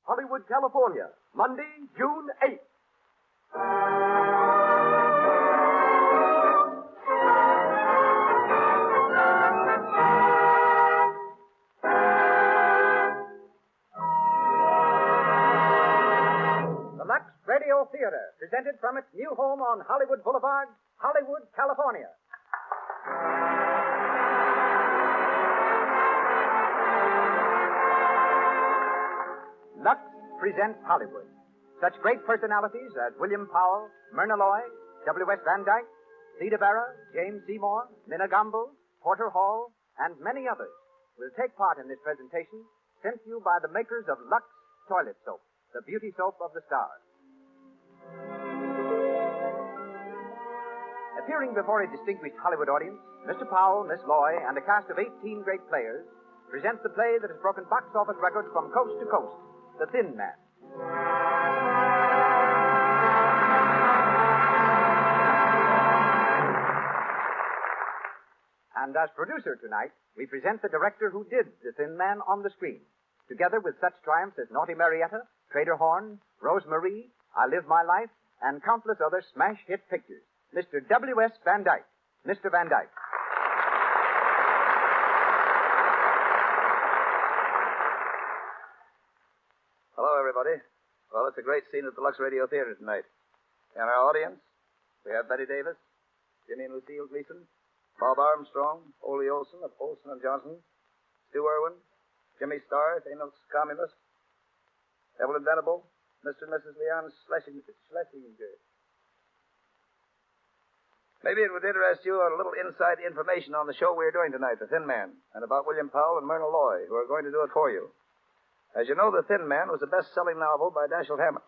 Hollywood, California, Monday, June 8th. The Lux Radio Theater, presented from its new home on Hollywood Boulevard, Hollywood, California. Lux presents Hollywood. Such great personalities as William Powell, Myrna Loy, W.S. Van Dyke, Theda Bara, James Seymour, Minna Gombell, Porter Hall, and many others will take part in this presentation sent to you by the makers of Lux Toilet Soap, the beauty soap of the stars. Appearing before a distinguished Hollywood audience, Mr. Powell, Miss Loy, and a cast of 18 great players present the play that has broken box office records from coast to coast, The Thin Man. And as producer tonight, we present the director who did The Thin Man on the screen, together with such triumphs as Naughty Marietta, Trader Horn, Rose Marie, I Live My Life, and countless other smash hit pictures. Mr. W.S. Van Dyke. Mr. Van Dyke. Hello, everybody. Well, it's a great scene at the Lux Radio Theater tonight. In our audience, we have Betty Davis, Jimmy and Lucille Gleason, Bob Armstrong, Ole Olson of Olson and Johnson, Stu Irwin, Jimmy Starr, Thanos Communist, Evelyn Venable, Mr. and Mrs. Leon Schlesinger. Maybe it would interest you a little inside information on the show we're doing tonight, The Thin Man, and about William Powell and Myrna Loy, who are going to do it for you. As you know, The Thin Man was a best-selling novel by Dashiell Hammett.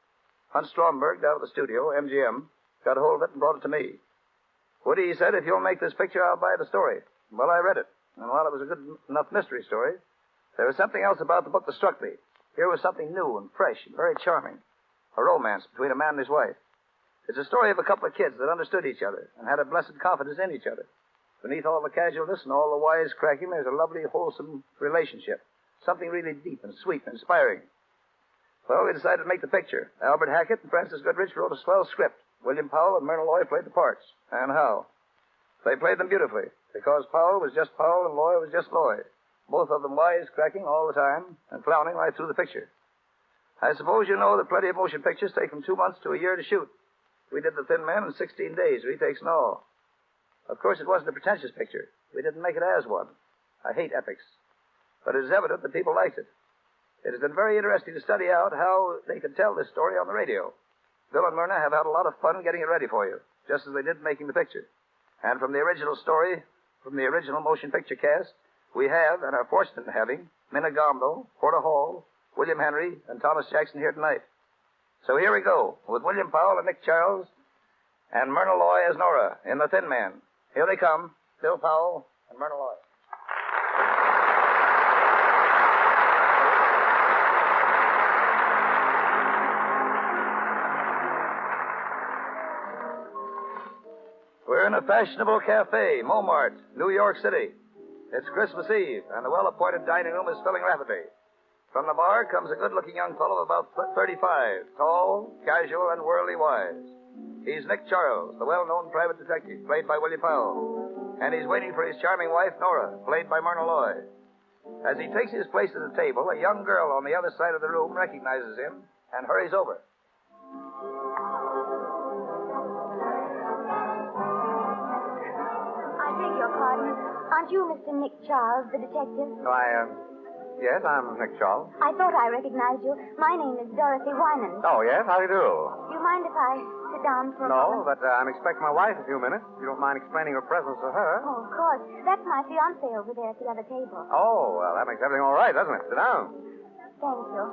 Hunt Stromberg, down at the studio, MGM, got a hold of it and brought it to me. Woody said, if you'll make this picture, I'll buy the story. Well, I read it, and while it was a good enough mystery story, there was something else about the book that struck me. Here was something new and fresh and very charming. A romance between a man and his wife. It's a story of a couple of kids that understood each other and had a blessed confidence in each other. Beneath all the casualness and all the wisecracking, there's a lovely, wholesome relationship. Something really deep and sweet and inspiring. Well, we decided to make the picture. Albert Hackett and Francis Goodrich wrote a swell script. William Powell and Myrna Loy played the parts. And how? They played them beautifully, because Powell was just Powell and Loy was just Loy. Both of them wisecracking all the time and clowning right through the picture. I suppose you know that plenty of motion pictures take from 2 months to a year to shoot. We did The Thin Man in 16 days, retakes and all. Of course, it wasn't a pretentious picture. We didn't make it as one. I hate epics. But it is evident that people liked it. It has been very interesting to study out how they could tell this story on the radio. Bill and Myrna have had a lot of fun getting it ready for you, just as they did making the picture. And from the original story, from the original motion picture cast, we have, and are fortunate in having, Minna Gombell, Porter Hall, William Henry, and Thomas Jackson here tonight. So here we go, with William Powell and Nick Charles, and Myrna Loy as Nora in The Thin Man. Here they come, Bill Powell and Myrna Loy. We're in a fashionable cafe, Montmartre, New York City. It's Christmas Eve, and the well-appointed dining room is filling rapidly. From the bar comes a good-looking young fellow of about 35, tall, casual, and worldly wise. He's Nick Charles, the well-known private detective, played by William Powell. And he's waiting for his charming wife, Nora, played by Myrna Loy. As he takes his place at the table, a young girl on the other side of the room recognizes him and hurries over. I beg your pardon. Aren't you Mr. Nick Charles, the detective? Yes, I'm Nick Charles. I thought I recognized you. My name is Dorothy Winans. Oh, yes? How do you do? Do you mind if I sit down for a No, moment? but I'm expecting my wife in a few minutes. You don't mind explaining your presence to her? Oh, of course. That's my fiancé over there at the other table. Oh, well, that makes everything all right, doesn't it? Sit down. Thank you.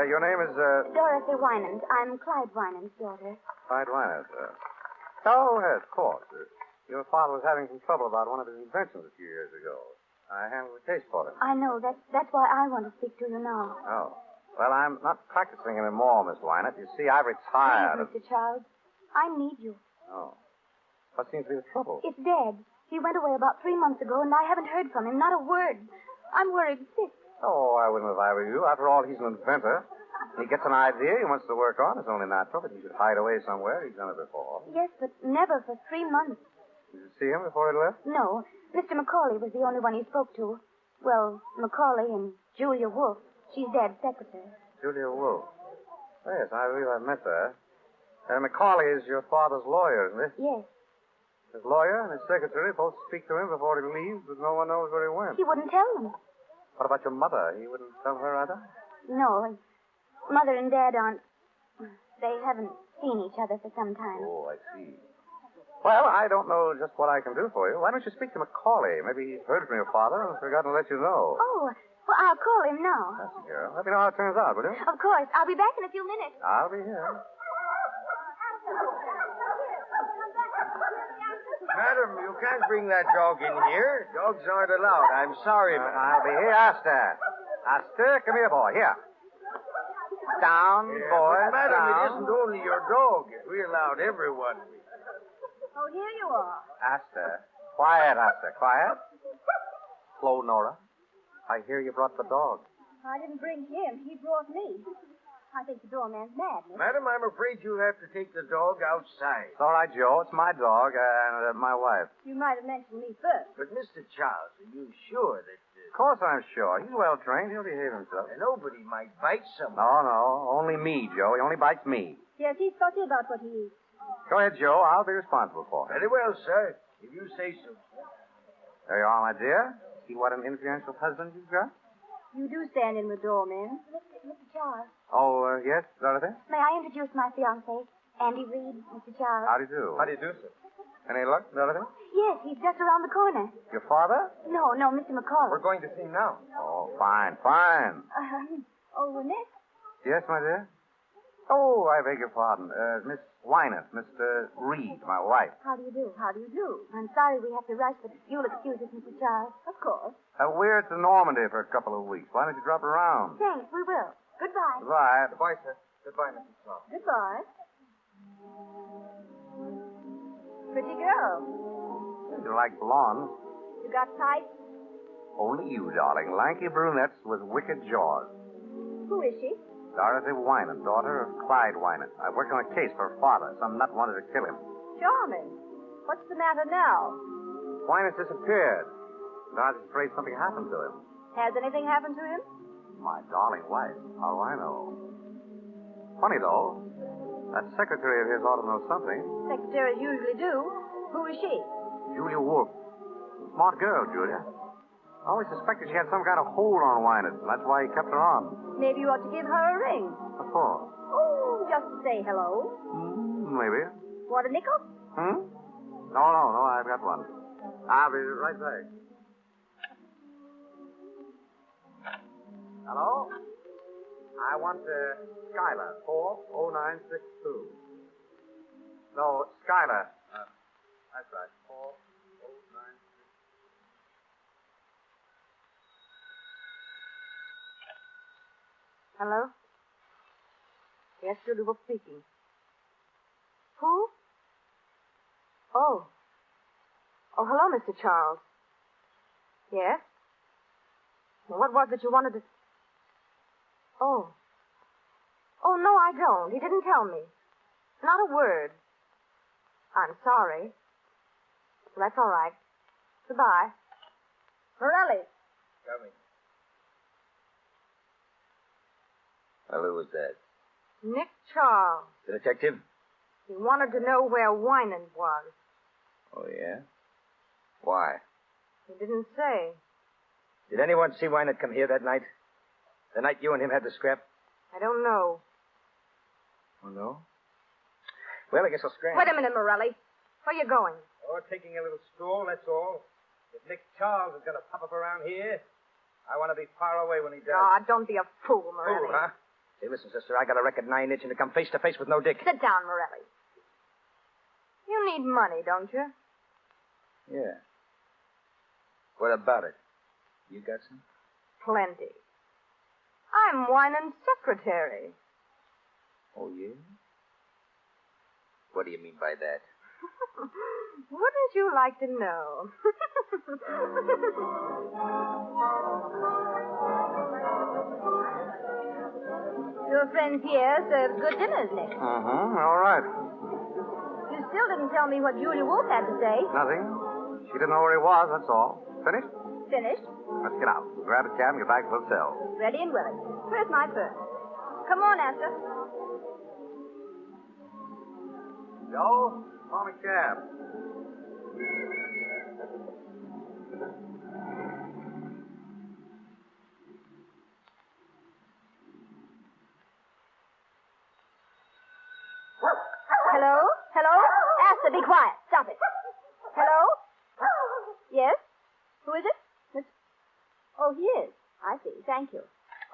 Your name is, Dorothy Winans. I'm Clyde Winans' daughter. Clyde Winans. Oh, yes, of course. Your father was having some trouble about one of his inventions a few years ago. I handled the case for him. I know. That's why I want to speak to you now. Oh. Well, I'm not practicing anymore, Miss Winans. You see, I've retired. Please, Mr. Charles, I need you. Oh. What seems to be the trouble? It's Dad. He went away about 3 months ago, and I haven't heard from him. Not a word. I'm worried sick. Oh, I wouldn't if I were you. After all, he's an inventor. He gets an idea he wants to work on. It's only natural that he should hide away somewhere. He's done it before. Yes, but never for 3 months. Did you see him before he left? No. Mr. Macaulay was the only one he spoke to. Well, Macaulay and Julia Wolfe. She's Dad's secretary. Julia Wolfe. Yes, I believe I've met her. Macaulay is your father's lawyer, isn't he? Yes. His lawyer and his secretary both speak to him before he leaves, but no one knows where he went. He wouldn't tell them. What about your mother? He wouldn't tell her either? No. Mother and Dad aren't... They haven't seen each other for some time. Oh, I see. Well, I don't know just what I can do for you. Why don't you speak to Macaulay? Maybe he's heard from your father and forgotten to let you know. Oh, well, I'll call him now. That's a girl. Let me know how it turns out, will you? Of course. I'll be back in a few minutes. I'll be here. Madam, you can't bring that dog in here. Dogs aren't allowed. I'm sorry, madam. I'll be here, Aster. Aster, come here, boy. Here. Down, boy. But, madam, down. it isn't only your dog. We allowed everyone. Oh, here you are. Aster. Quiet, Aster. Quiet. Slow, Nora. I hear you brought the dog. I didn't bring him. He brought me. I think the doorman's mad, miss. Madam, I'm afraid you'll have to take the dog outside. It's all right, Joe. It's my dog and my wife. You might have mentioned me first. But, Mr. Charles, are you sure that... Of course I'm sure. He's well trained. He'll behave himself. nobody might bite someone? No. Only me, Joe. He only bites me. Yes, he's fussy about what he eats. Go ahead, Joe. I'll be responsible for him. Very well, sir. If you say so. There you are, my dear. See what an influential husband you've got? You do stand in with doormen. Mr. Charles. Oh, yes, Dorothy? May I introduce my fiancé, Andy Reed, Mr. Charles? How do you do? How do you do, sir? Any luck, Dorothy? Yes, he's just around the corner. Your father? No, Mr. McCall. We're going to see him now. Oh, fine. Nick? Yes, my dear? Oh, I beg your pardon. Miss Wynant, Mr. Reed, my wife. How do you do? I'm sorry we have to rush, but you'll excuse us, Mr. Charles. Of course. We're to Normandy for a couple of weeks. Why don't you drop around? Thanks, we will. Goodbye. Goodbye. Goodbye, sir. Goodbye, Mrs. Charles. Goodbye. Pretty girl. You like blondes? You got sight? Only you, darling. Lanky brunettes with wicked jaws. Who is she? Dorothy Wynant, daughter of Clyde Wynant. I worked on a case for her father. Some nut wanted to kill him. Charming. What's the matter now? Wynant disappeared. I was afraid something happened to him. Has anything happened to him? My darling wife. How do I know? Funny, though. That secretary of his ought to know something. Secretaries usually do. Who is she? Julia Wolfe. Smart girl, Julia. I always suspected she had some kind of hold on Wynant. That's why he kept her on. Maybe you ought to give her a ring. What for? Oh, just to say hello. Maybe. Want a nickel? No, I've got one. I'll be right back. Hello? I want Skylar, 40962. No, Skylar. That's right, 40962. Hello? Yes, Julie Wolfe speaking. Who? Oh, hello, Mr. Charles. Yes? What was it you wanted to... Oh, no, I don't. He didn't tell me. Not a word. I'm sorry. Well, that's all right. Goodbye. Morelli. Coming. Well, who was that? Nick Charles. The detective? He wanted to know where Wynant was. Oh, yeah? Why? He didn't say. Did anyone see Wynant come here that night? The night you and him had the scrap? I don't know. Oh, no? Well, I guess I'll scram. Wait a minute, Morelli. Where are you going? Oh, taking a little stroll, that's all. If Nick Charles is going to pop up around here, I want to be far away when he does. Ah, don't be a fool, Morelli. Fool, huh? Hey, listen, sister, I got a record 9-inch and to come face to face with no dick. Sit down, Morelli. You need money, don't you? Yeah. What about it? You got some? Plenty. I'm Wynant's secretary. Oh, yeah? What do you mean by that? Wouldn't you like to know? your friends here serve good dinners, Nick. All right. You still didn't tell me what Julia Wolf had to say. Nothing. She didn't know where he was, that's all. Finished? Finished. Let's get out. We'll grab a cab and get back to the hotel. Ready and willing. Where's my purse? Come on, Esther. Joe, call me cab. Hello? Hello? Esther, be quiet. Stop it. Hello? Yes? Who is it? Oh, he is. I see. Thank you.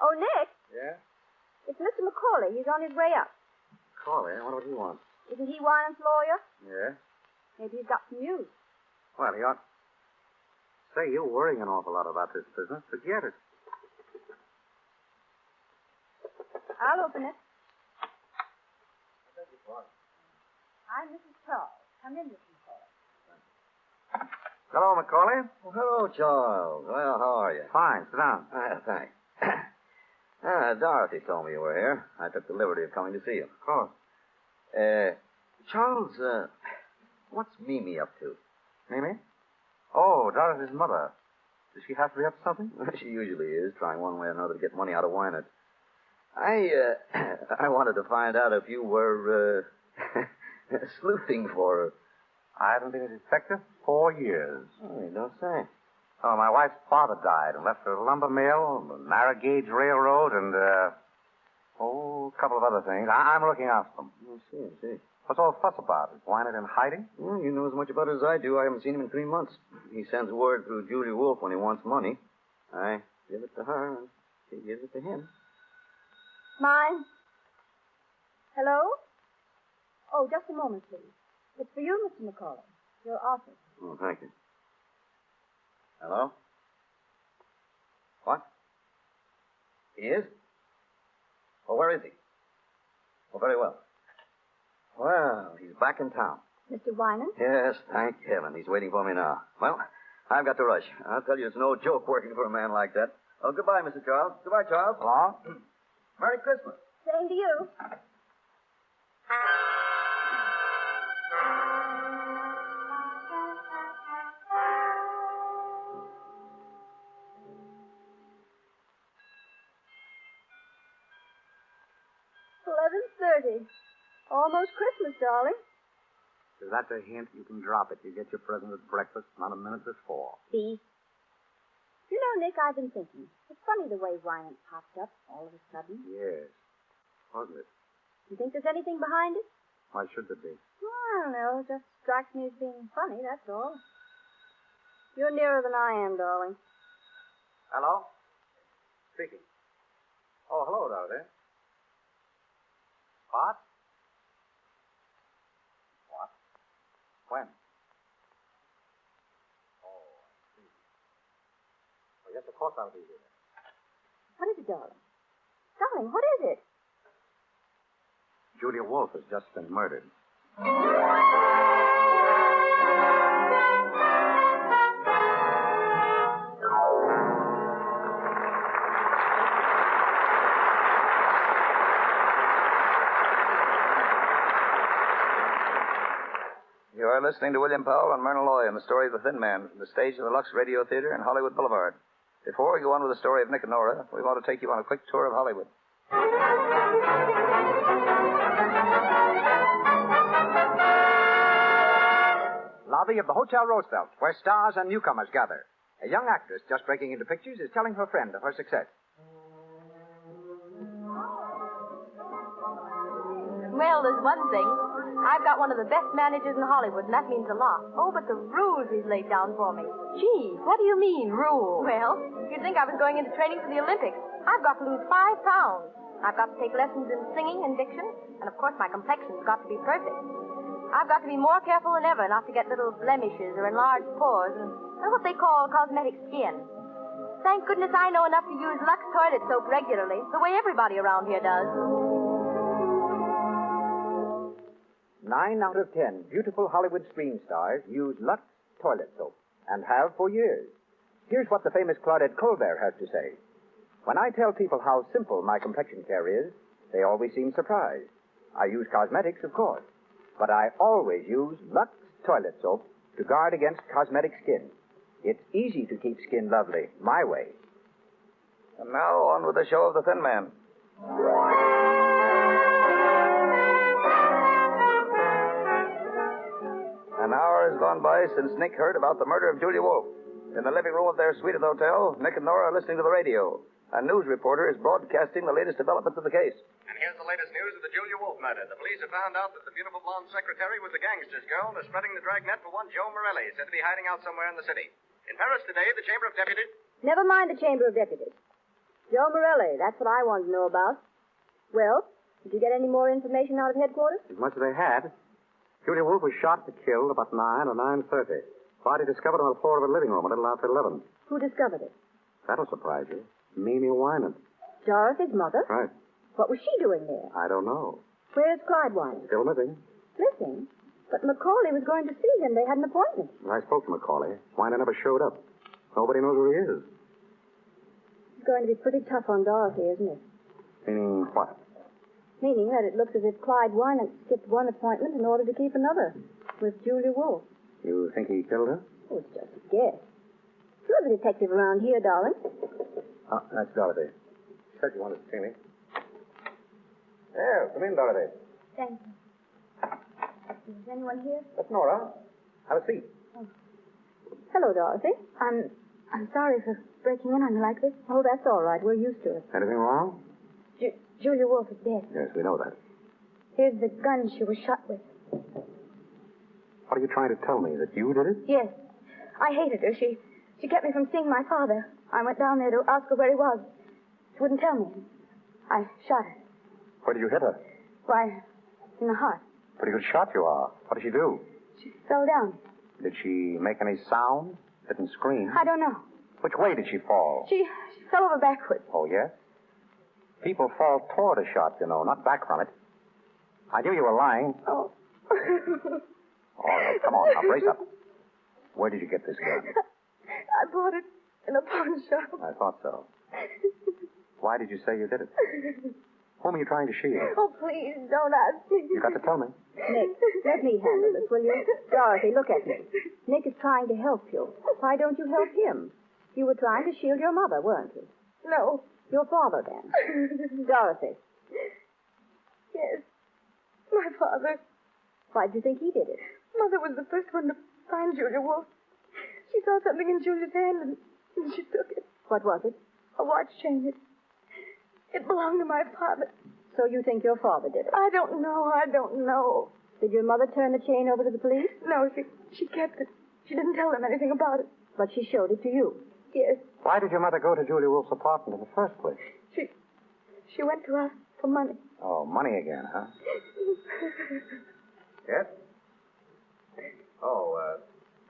Oh, Nick. Yeah? It's Mr. McCauley. He's on his way up. Call him. What do you want? Isn't he Wyman's lawyer? Yeah? Maybe he's got some news. Well, he ought... Say, you're worrying an awful lot about this business. Forget it. I'll open it. I'm Mrs. Charles. Come in, Mrs. McCauley. Hello, McCauley. Well, hello, Charles. Well, how are you? Fine. Sit down. Thanks. Dorothy told me you were here. I took the liberty of coming to see you. Of course. Charles, what's Mimi up to? Mimi? Oh, Dorothy's mother. Does she have to be up to something? She usually is, trying one way or another to get money out of Wynant. I wanted to find out if you were, sleuthing for her. I haven't been a detective 4 years. Oh, you don't say. Oh, my wife's father died and left her a lumber mill, a narrow gauge railroad, and, a couple of other things. I'm looking after them. I see. What's all the fuss about? Is Wynant in hiding? Well, you know as much about it as I do. I haven't seen him in 3 months. He sends word through Julia Wolf when he wants money. I give it to her, and she gives it to him. Mine? Hello? Oh, just a moment, please. It's for you, Mr. McCauley. Your office. Oh, thank you. Hello? What? He is? Well, where is he? Oh, very well. Well, he's back in town. Mr. Wyman? Yes, thank heaven. He's waiting for me now. Well, I've got to rush. I'll tell you, it's no joke working for a man like that. Oh, goodbye, Mr. Charles. Goodbye, Charles. Hello? Merry Christmas. Same to you. $11:30. Almost Christmas, darling. If that's a hint, you can drop it. You get your present at breakfast, not a minute before. See? You know, Nick, I've been thinking. It's funny the way Wynant popped up all of a sudden. Yes. Wasn't it? You think there's anything behind it? Why should there be? Well, I don't know. It just strikes me as being funny, that's all. You're nearer than I am, darling. Hello? Speaking. Oh, hello, Dorothy. What? What? When? Oh, I see. Well, yes, of course I'll be here. What is it, darling? Darling, what is it? Julia Wolf has just been murdered. You are listening to William Powell and Myrna Loy in the story of The Thin Man from the stage of the Lux Radio Theater in Hollywood Boulevard. Before we go on with the story of Nick and Nora, we want to take you on a quick tour of Hollywood. Lobby of the Hotel Roosevelt, where stars and newcomers gather. A young actress just breaking into pictures is telling her friend of her success. Well, there's one thing. I've got one of the best managers in Hollywood, and that means a lot. Oh, but the rules he's laid down for me. Gee, what do you mean, rules? Well, you'd think I was going into training for the Olympics. I've got to lose 5 pounds. I've got to take lessons in singing and diction, and of course my complexion's got to be perfect. I've got to be more careful than ever not to get little blemishes or enlarged pores and what they call cosmetic skin. Thank goodness I know enough to use Lux toilet soap regularly, the way everybody around here does. 9 out of 10 beautiful Hollywood screen stars use Lux toilet soap and have for years. Here's what the famous Claudette Colbert has to say. When I tell people how simple my complexion care is, They always seem surprised. I use cosmetics, of course, but I always use Lux toilet soap to guard against cosmetic skin. It's easy to keep skin lovely, my way. And now, on with the show of the Thin Man. An hour has gone by since Nick heard about the murder of Julia Wolfe. In the living room of their suite at the hotel, Nick and Nora are listening to the radio. A news reporter is broadcasting the latest developments of the case. And here's the latest news of the Julia Wolfe murder. The police have found out that the beautiful blonde secretary was a gangster's girl and is spreading the dragnet for one Joe Morelli, said to be hiding out somewhere in the city. In Paris today, the Chamber of Deputies... Never mind the Chamber of Deputies. Joe Morelli, that's what I wanted to know about. Well, did you get any more information out of headquarters? As much as they had. Julia Wolfe was shot and killed about 9 or 9:30. Body discovered on the floor of a living room a little after 11. Who discovered it? That'll surprise you. Mimi Wynant. Dorothy's mother? Right. What was she doing there? I don't know. Where's Clyde Wynant? Still missing. Missing? But Macaulay was going to see him. They had an appointment. When I spoke to Macaulay, Wynant never showed up. Nobody knows where he is. It's going to be pretty tough on Dorothy, isn't it? Meaning what? Meaning that it looks as if Clyde Wynant skipped one appointment in order to keep another with Julia Wolfe. You think he killed her? Oh, it's just a guess. You're the detective around here, darling. Oh, that's Dorothy. She said you wanted to see me. Yeah, come in, Dorothy. Thank you. Is anyone here? That's Nora. Have a seat. Oh. Hello, Dorothy. I'm sorry for breaking in on you like this. Oh, that's all right. We're used to it. Anything wrong? Julia Wolfe is dead. Yes, we know that. Here's the gun she was shot with. What are you trying to tell me? That you did it? Yes. I hated her. She kept me from seeing my father. I went down there to ask her where he was. She wouldn't tell me. I shot her. Where did you hit her? Why, in the heart. Pretty good shot you are. What did she do? She fell down. Did she make any sound? Didn't scream? I don't know. Which way did she fall? She fell over backwards. Oh, yes? People fall toward a shot, you know, not back from it. I knew you were lying. Oh. All right, come on, now, brace up. Where did you get this gun? I bought it in a pawn shop. I thought so. Why did you say you did it? Whom are you trying to shield? Oh, please, don't ask me. You got to tell me. Nick, let me handle this, will you? Dorothy, look at me. Nick is trying to help you. Why don't you help him? You were trying to shield your mother, weren't you? No. Your father, then. Dorothy. Yes. My father. Why did you think he did it? Mother was the first one to find Julia Wolfe. She saw something in Julia's hand, and she took it. What was it? A watch chain. It belonged to my father. So you think your father did it? I don't know. Did your mother turn the chain over to the police? No, she kept it. She didn't tell them anything about it. But she showed it to you? Yes. Why did your mother go to Julia Wolfe's apartment in the first place? She went to ask for money. Oh, money again, huh? Yes? Oh,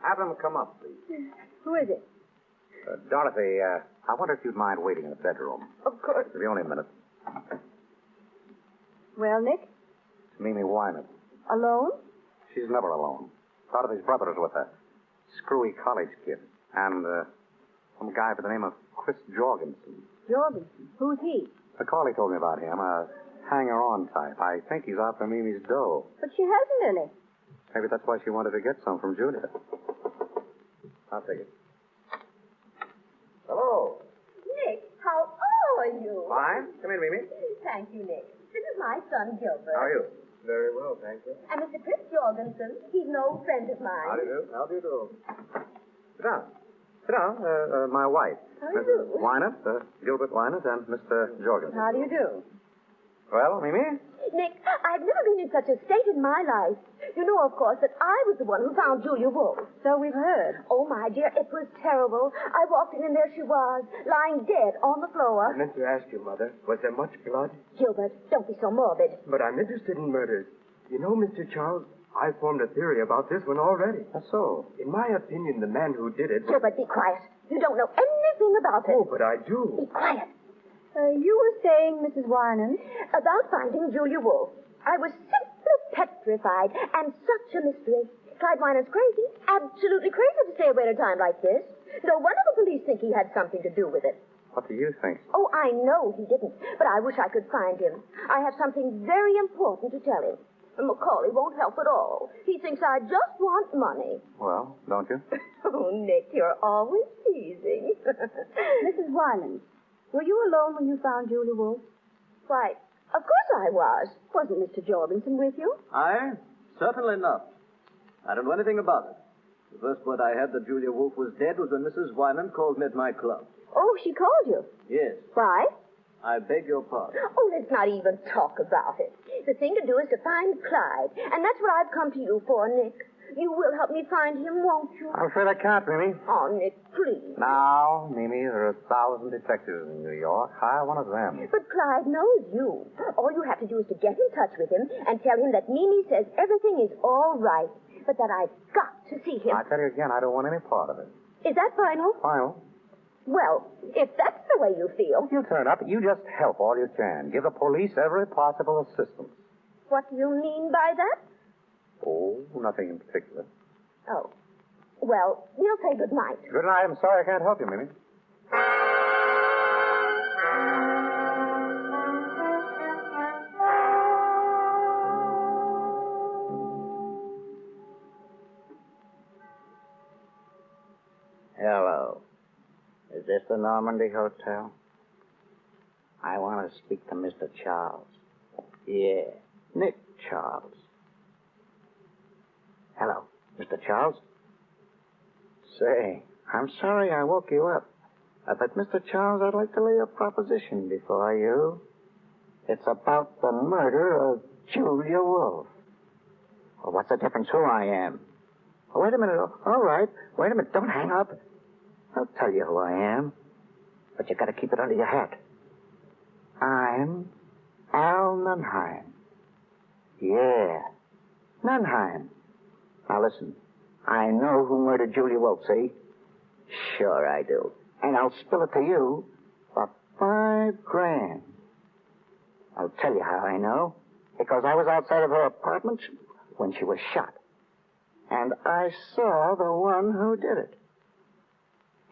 have them come up, please. Who is it? Dorothy, I wonder if you'd mind waiting in the bedroom. Of course. It'll be only a minute. Well, Nick? It's Mimi Wynant. Alone? She's never alone. Dorothy's brother is with her. Screwy college kid. And, some guy by the name of Chris Jorgensen. Jorgensen? Who's he? Macaulay told me about him. A hanger-on type. I think he's after Mimi's dough. But she hasn't any. Maybe that's why she wanted to get some from Julia. I'll take it. Hello. Nick, how are you? Fine. Come in, Mimi. Thank you, Nick. This is my son, Gilbert. How are you? Very well, thank you. And Mr. Chris Jorgensen. He's an old friend of mine. How do you do? How do you do? Sit down. Sit down. My wife. How do you do? Wynant, Gilbert Wynant, and Mr. Jorgensen. How do you do? Well, Mimi? Nick, I've never been in such a state in my life. You know, of course, that I was the one who found Julia Wolfe. So we've heard. Oh, my dear, it was terrible. I walked in and there she was, lying dead on the floor. I meant to ask you, Mother, was there much blood? Gilbert, don't be so morbid. But I'm interested in murders. You know, Mr. Charles, I formed a theory about this one already. That's so. In my opinion, the man who did it... Gilbert, be quiet. You don't know anything about it. Oh, but I do. Be quiet. You were saying, Mrs. Warren, about finding Julia Wolfe. I was simply petrified, and such a mystery. Clyde Wynant's crazy, absolutely crazy to stay away at a time like this. No wonder the police think he had something to do with it. What do you think? Oh, I know he didn't, but I wish I could find him. I have something very important to tell him. And Macaulay won't help at all. He thinks I just want money. Well, don't you? Oh, Nick, you're always teasing. Mrs. Wyman, were you alone when you found Julia Wolfe? Why, of course I was. Wasn't Mr. Jorgensen with you? I? Certainly not. I don't know anything about it. The first word I had that Julia Wolfe was dead was when Mrs. Wyman called me at my club. Oh, she called you? Yes. Why? I beg your pardon. Oh, let's not even talk about it. The thing to do is to find Clyde. And that's what I've come to you for, Nick. You will help me find him, won't you? I'm afraid I can't, Mimi. Oh, Nick, please. Now, Mimi, there are 1,000 detectives in New York. Hire one of them. But Clyde knows you. All you have to do is to get in touch with him and tell him that Mimi says everything is all right, but that I've got to see him. I tell you again, I don't want any part of it. Is that final? Final? Well, if that's the way you feel. You turn up. You just help all you can. Give the police every possible assistance. What do you mean by that? Oh, nothing in particular. Oh. Well, we'll say good night. Good night. I'm sorry I can't help you, Mimi. Hello. Is this the Normandy Hotel? I want to speak to Mr. Charles. Yeah, Nick Charles. Hello, Mr. Charles? Say, I'm sorry I woke you up. But, Mr. Charles, I'd like to lay a proposition before you. It's about the murder of Julia Wolfe. Well, what's the difference who I am? Oh, wait a minute. All right. Wait a minute. Don't hang up. I'll tell you who I am. But you got to keep it under your hat. I'm Al Nunheim. Yeah, Nunheim. Now listen, I know who murdered Julia Wolfe, see? Sure I do. And I'll spill it to you for $5,000. I'll tell you how I know. Because I was outside of her apartment when she was shot. And I saw the one who did it.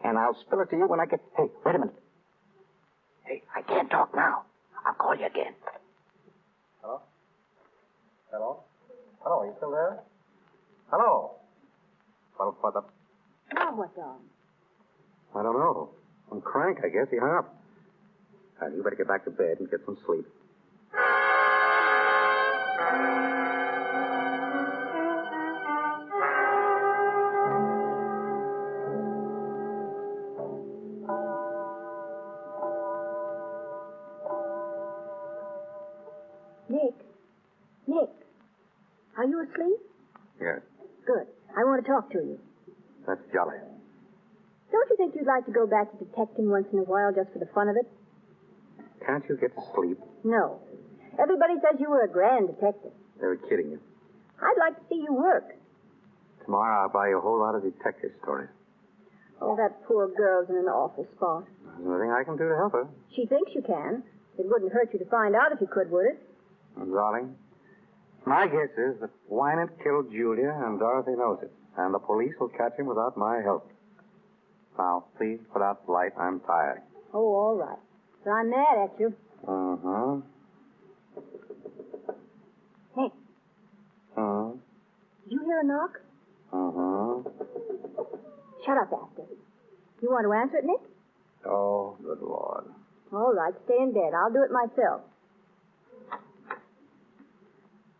And I'll spill it to you when I get... Hey, wait a minute. Hey, I can't talk now. I'll call you again. Hello? Hello? Hello, are you still there? Hello? Well, what the... Now what's on? I don't know. I'm crank, I guess. He hung up. You better get back to bed and get some sleep. Nick, are you asleep? Yes. Good. I want to talk to you. That's jolly. Don't you think you'd like to go back to detecting once in a while just for the fun of it? Can't you get to sleep? No. Everybody says you were a grand detective. They were kidding you. I'd like to see you work. Tomorrow I'll buy you a whole lot of detective stories. Oh, that poor girl's in an awful spot. There's nothing I can do to help her. She thinks you can. It wouldn't hurt you to find out if you could, would it? Darling, my guess is that Wynant killed Julia, and Dorothy knows it. And the police will catch him without my help. Now, please put out the light. I'm tired. Oh, all right. But I'm mad at you. Uh-huh. Hey. Uh-huh. Did you hear a knock? Uh-huh. Shut up, Astor. You want to answer it, Nick? Oh, good Lord. All right, stay in bed. I'll do it myself.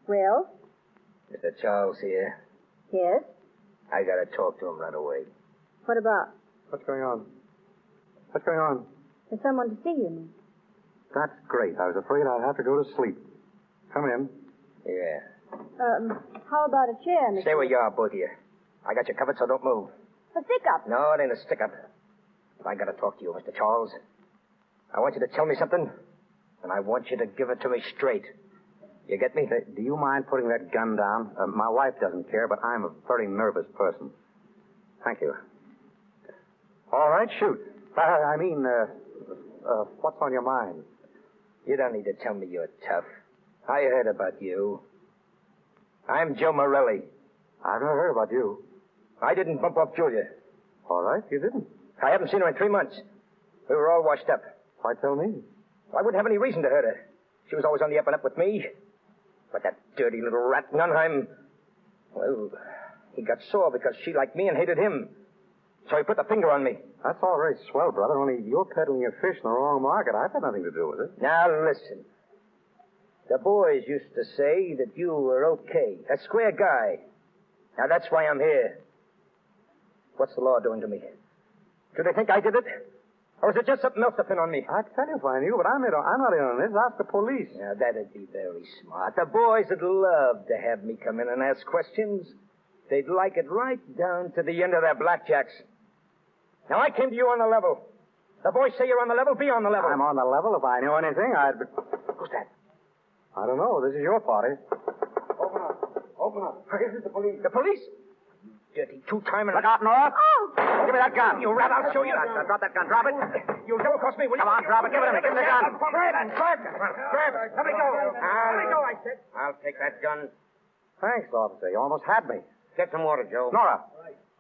Well? Mr. Charles here. Yes? I gotta talk to him right away. What about? What's going on? What's going on? There's someone to see you, Nick. That's great. I was afraid I'd have to go to sleep. Come in. Yeah. How about a chair, Mr. Stay where you are, both of you. I got you covered, so don't move. A stick-up. No, it ain't a stick-up. I gotta talk to you, Mr. Charles. I want you to tell me something, and I want you to give it to me straight. You get me? Do you mind putting that gun down? My wife doesn't care, but I'm a very nervous person. Thank you. All right, shoot. What's on your mind? You don't need to tell me you're tough. I heard about you. I'm Joe Morelli. I've never heard about you. I didn't bump off Julia. All right, you didn't. I haven't seen her in 3 months. We were all washed up. Why tell me? I wouldn't have any reason to hurt her. She was always on the up and up with me. But that dirty little rat, Nunheim, well, he got sore because she liked me and hated him. So he put the finger on me. That's all very swell, brother, only you're peddling your fish in the wrong market. I've had nothing to do with it. Now, listen. The boys used to say that you were okay, a square guy. Now, that's why I'm here. What's the law doing to me? Do they think I did it? Or is it just something else to pin on me? I'd tell you if I knew, but I'm not in on this. Ask the police. Now, that'd be very smart. The boys would love to have me come in and ask questions. They'd like it right down to the end of their blackjacks. Now, I came to you on the level. The boys say you're on the level. Be on the level. I'm on the level. If I knew anything, I'd be... Who's that? I don't know. This is your party. Open up. Open up. This is the police. The police? Dirty two-timer. Look out, Nora. Oh! Give me that gun. You rat, I'll show you. Drop that gun. Drop it. You'll double cross me, will you? Come on, drop it. Give it to me. Give me the gun. Grab it. Grab it. Let me go. Let me go, I said. I'll take that gun. Thanks, officer. You almost had me. Get some water, Joe. Nora.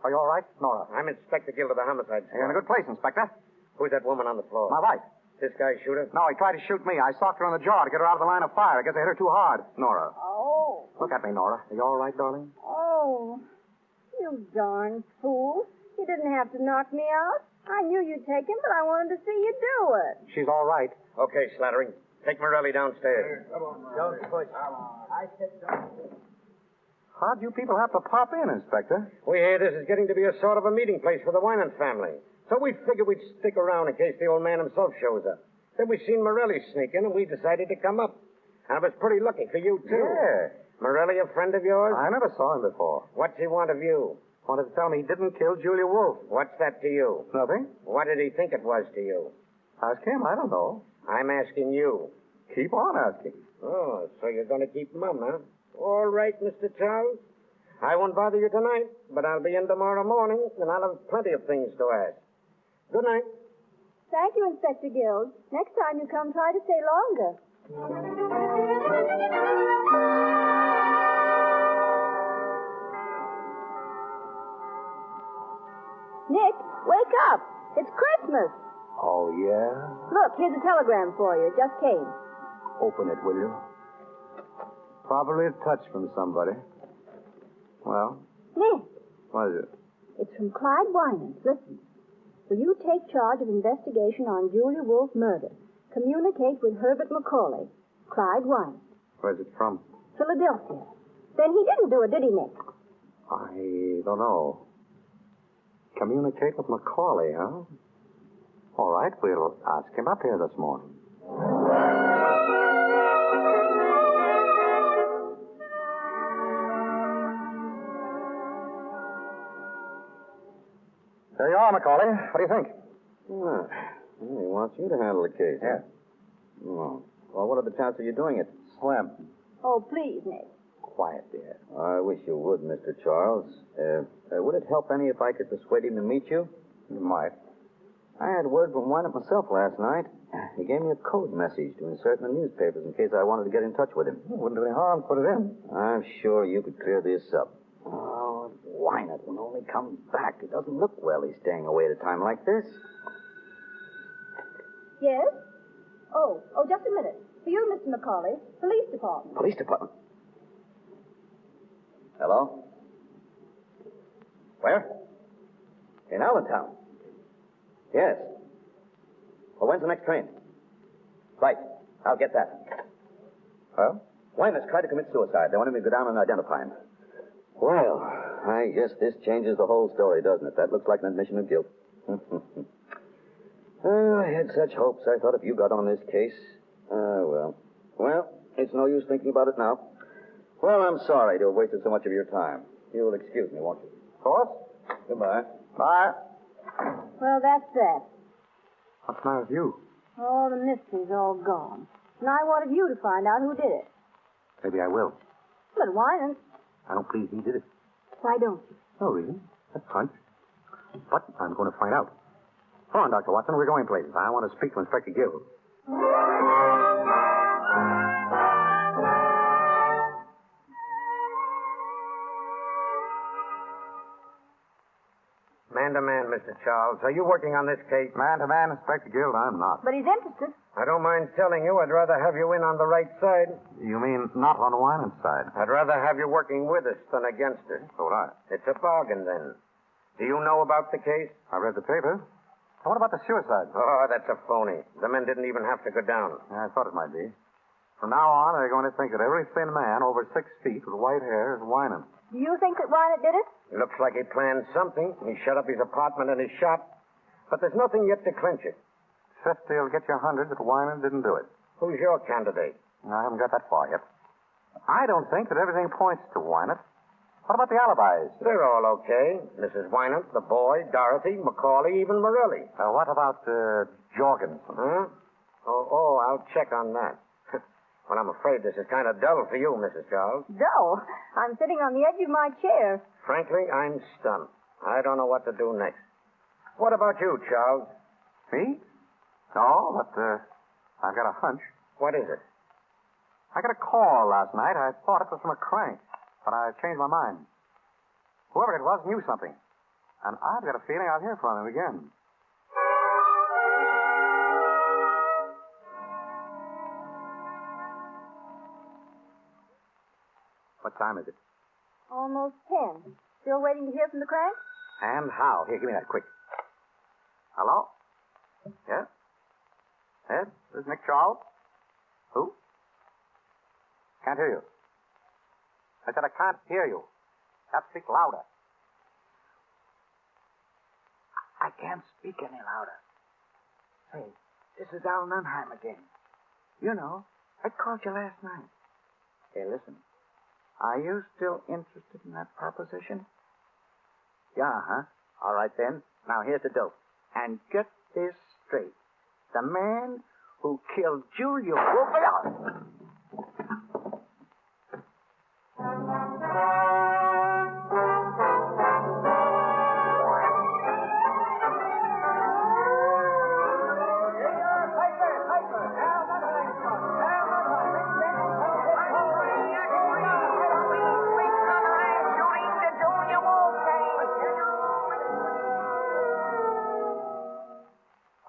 Are you all right? Nora. I'm Inspector Guild of the Homicide Squad. You're in a good place, Inspector. Who's that woman on the floor? My wife. This guy shoot her? No, he tried to shoot me. I socked her on the jaw to get her out of the line of fire. I guess I hit her too hard. Nora. Oh. Look at me, Nora. Are you all right, darling? Oh. You darn fool. You didn't have to knock me out. I knew you'd take him, but I wanted to see you do it. She's all right. Okay, Slattering. Take Morelli downstairs. Come on. Don't push. I said don't. How'd you people have to pop in, Inspector? We hear this is getting to be a sort of a meeting place for the Wyman family. So we figured we'd stick around in case the old man himself shows up. Then we seen Morelli sneak in, and we decided to come up. And it was pretty lucky for you, too. Yeah. Morelli a friend of yours? I never saw him before. What's he want of you? Wanted to tell me he didn't kill Julia Wolfe. What's that to you? Nothing. What did he think it was to you? Ask him. I don't know. I'm asking you. Keep on asking. Oh, so you're going to keep mum, huh? All right, Mr. Charles. I won't bother you tonight, but I'll be in tomorrow morning, and I'll have plenty of things to ask. Good night. Thank you, Inspector Guild. Next time you come, try to stay longer. Nick, wake up. It's Christmas. Oh, yeah? Look, here's a telegram for you. It just came. Open it, will you? Probably a touch from somebody. Well? Nick, What is it? it's from Clyde Winans. Listen. Will you take charge of investigation on Julia Wolfe murder? Communicate with Herbert Macaulay. Clyde Winans. Where's it from? Philadelphia. Then he didn't do it, did he, Nick? I don't know. Communicate with Macaulay, huh? All right, we'll ask him up here this morning. There you are, Macaulay. What do you think? Well, he wants you to handle the case. Yeah. Oh. Well, what are the chances of you doing it? Slim. Oh, please, Nick. Quiet, dear. I wish you would, Mr. Charles. Would it help any if I could persuade him to meet you? You might. I had word from Wynant myself last night. He gave me a code message to insert in the newspapers in case I wanted to get in touch with him. Wouldn't do any harm. Put it in. I'm sure you could clear this up. Oh, Wynant will only come back. It doesn't look well he's staying away at a time like this. Yes? Oh, just a minute. For you, Mr. Macaulay, police department. Police department. Hello? Where? In Allentown. Yes. Well, when's the next train? Right. I'll get that. Well? Wynant's tried to commit suicide. They wanted me to go down and identify him. Well, I guess this changes the whole story, doesn't it? That looks like an admission of guilt. Oh, I had such hopes. I thought if you got on this case... well. Well, it's no use thinking about it now. Well, I'm sorry to have wasted so much of your time. You'll excuse me, won't you? Of course. Goodbye. Bye. Well, that's that. What's the matter with you? Oh, the mystery's all gone. And I wanted you to find out who did it. Maybe I will. But why not? I don't believe he did it. Why don't you? No reason. That's fine. But I'm going to find out. Come on, Dr. Watson. We're going places. I want to speak to Inspector Gill. man-to-man, Mr. Charles. Are you working on this case? Man-to-man, Inspector Guild, I'm not. But he's interested. I don't mind telling you, I'd rather have you in on the right side. You mean not on Winant's side? I'd rather have you working with us than against us. So would I. It's a bargain, then. Do you know about the case? I read the paper. What about the suicide? Oh, that's a phony. The men didn't even have to go down. Yeah, I thought it might be. From now on, they're going to think that every thin man over 6 feet with white hair is Winant. Do you think that Wynant did it? It looks like he planned something. He shut up his apartment and his shop. But there's nothing yet to clinch it. 50'll get you 100 that Winant didn't do it. Who's your candidate? I haven't got that far yet. I don't think that everything points to Winant. What about the alibis? They're all okay. Mrs. Winant, the boy, Dorothy, Macaulay, even Morelli. What about Jorgensen? Huh? Oh, I'll check on that. Well, I'm afraid this is kind of dull for you, Mrs. Charles. Dull? I'm sitting on the edge of my chair. Frankly, I'm stunned. I don't know what to do next. What about you, Charles? Me? No, but I've got a hunch. What is it? I got a call last night. I thought it was from a crank, but I changed my mind. Whoever it was knew something, and I've got a feeling I'll hear from him again. What time is it? Almost 10. Still waiting to hear from the crank? And how? Here, give me that, quick. Hello? Yes? Yes? This is Nick Charles? Who? Can't hear you. I said I can't hear you. Have to speak louder. I can't speak any louder. Hey, this is Al Nunheim again. You know, I called you last night. Hey, listen. Are you still interested in that proposition? Yeah, huh? All right, then. Now, here's the dope. And get this straight. The man who killed Julia Wolf...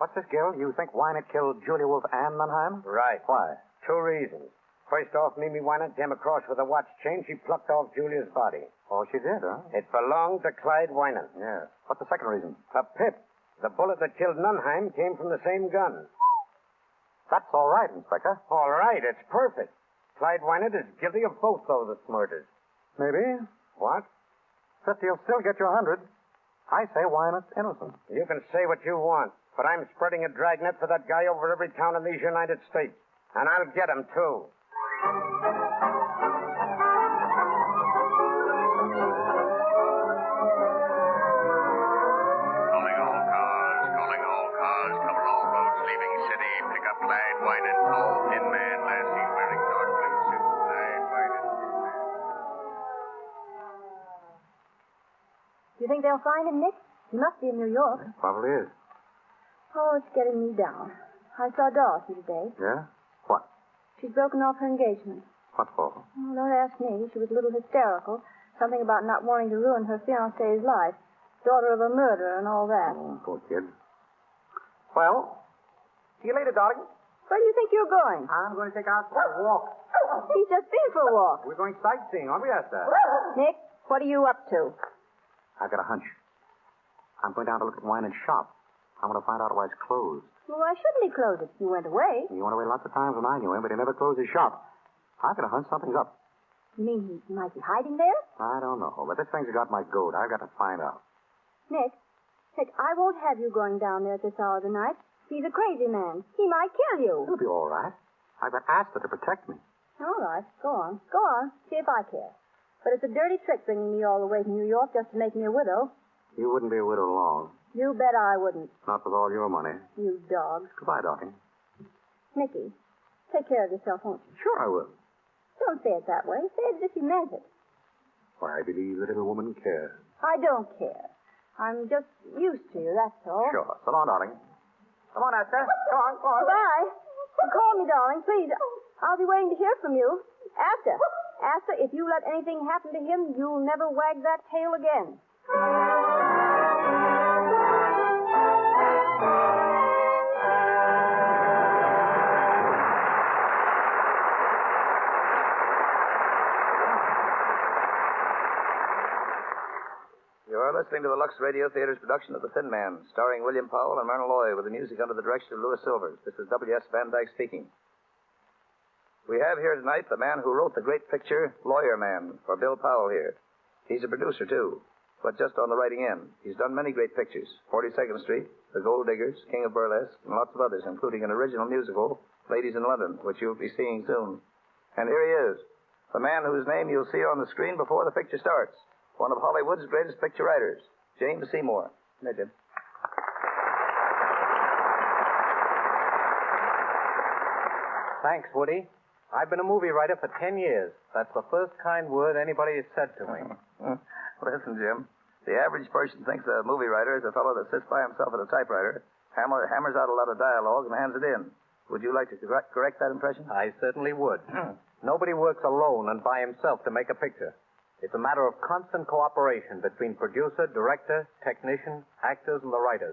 What's this, Gil? You think Winant killed Julia Wolf and Nunheim? Right. Why? 2 reasons. First off, Mimi Winant came across with a watch chain. She plucked off Julia's body. Oh, she did, huh? It belonged to Clyde Winant. Yeah. What's the second reason? A pip. The bullet that killed Nunheim came from the same gun. That's all right, Inspector. All right, it's perfect. Clyde Winant is guilty of both those murders. Maybe. What? 50'll still get you 100. I say Winant's innocent. You can say what you want, but I'm spreading a dragnet for that guy over every town in these United States. And I'll get him, too. Calling all cars, cover all roads leaving city. Pick up Clyde Winant, tall, thin man, last seen wearing dark blue suit. Clyde Winant. Do you think they'll find him, Nick? He must be in New York. Probably is. Oh, it's getting me down. I saw Dorothy today. Yeah? What? She's broken off her engagement. What for? Oh, don't ask me. She was a little hysterical. Something about not wanting to ruin her fiancé's life. Daughter of a murderer and all that. Oh, poor kid. Well, see you later, darling. Where do you think you're going? I'm going to take us for a walk. He's just been for a walk. We're going sightseeing, aren't we, Esther? Nick, what are you up to? I've got a hunch. I'm going down to look at Winant's shop. I want to find out why it's closed. Well, why shouldn't he close it? He went away. He went away lots of times when I knew him, but he never closed his shop. I've got a hunch something's up. You mean he might be hiding there? I don't know, but this thing's got my goat. I've got to find out. Nick, I won't have you going down there at this hour of the night. He's a crazy man. He might kill you. It'll be all right. I've got Asta to protect me. All right, go on. Go on. See if I care. But it's a dirty trick bringing me all the way to New York just to make me a widow. You wouldn't be a widow long. You bet I wouldn't. Not with all your money. You dogs. Goodbye, darling. Nicky, take care of yourself, won't you? Sure I will. Don't say it that way. Say it as if you meant it. Why, I believe that every woman cares. I don't care. I'm just used to you, that's all. Sure. So long, darling. Come on, Esther. Go on, go on. Goodbye. Call me, darling, please. I'll be waiting to hear from you. Asta, if you let anything happen to him, you'll never wag that tail again. You're listening to the Lux Radio Theater's production of The Thin Man, starring William Powell and Myrna Loy, with the music under the direction of Louis Silvers. This is W.S. Van Dyke speaking. We have here tonight the man who wrote the great picture, Lawyer Man, for Bill Powell here. He's a producer, too, but just on the writing end. He's done many great pictures, 42nd Street, The Gold Diggers, King of Burlesque, and lots of others, including an original musical, Ladies in London, which you'll be seeing soon. And here he is, the man whose name you'll see on the screen before the picture starts. One of Hollywood's greatest picture writers, James Seymour. Come here, Jim. Thanks, Woody. I've been a movie writer for 10 years. That's the first kind word anybody has said to me. Listen, Jim. The average person thinks a movie writer is a fellow that sits by himself at a typewriter, hammers out a lot of dialogue, and hands it in. Would you like to correct that impression? I certainly would. Nobody works alone and by himself to make a picture. It's a matter of constant cooperation between producer, director, technician, actors, and the writers.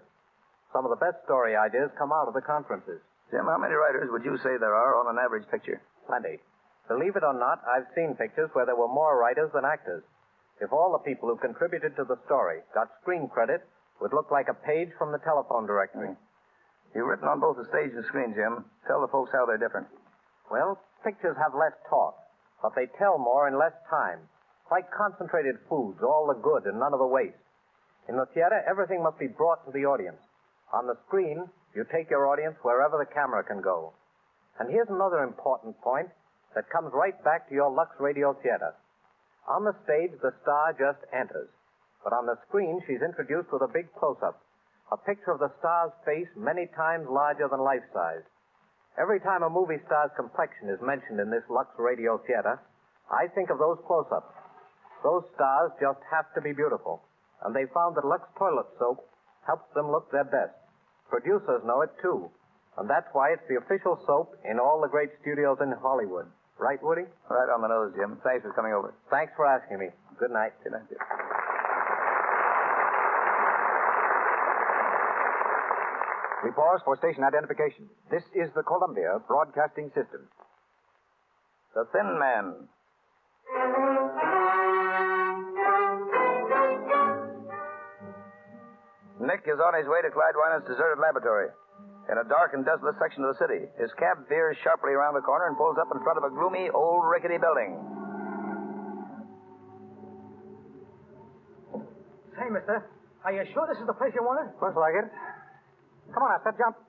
Some of the best story ideas come out of the conferences. Jim, how many writers would you say there are on an average picture? Plenty. Believe it or not, I've seen pictures where there were more writers than actors. If all the people who contributed to the story got screen credit, it would look like a page from the telephone directory. You've written on both the stage and screen, Jim. Tell the folks how they're different. Well, pictures have less talk, but they tell more in less time. Like concentrated foods, all the good and none of the waste. In the theater, everything must be brought to the audience. On the screen, you take your audience wherever the camera can go. And here's another important point that comes right back to your Lux Radio Theater. On the stage, the star just enters. But on the screen, she's introduced with a big close-up. A picture of the star's face many times larger than life-size. Every time a movie star's complexion is mentioned in this Lux Radio Theater, I think of those close-ups. Those stars just have to be beautiful. And they found that Lux Toilet Soap helps them look their best. Producers know it, too. And that's why it's the official soap in all the great studios in Hollywood. Right, Woody? Right on the nose, Jim. Thanks for coming over. Thanks for asking me. Good night. Good night, Jim. We pause for station identification. This is the Columbia Broadcasting System. The Thin Man. Nick is on his way to Clyde Winer's deserted laboratory. In a dark and desolate section of the city, his cab veers sharply around the corner and pulls up in front of a gloomy, old, rickety building. Say, mister, are you sure this is the place you wanted? Looks like it. Come on, Asper, jump.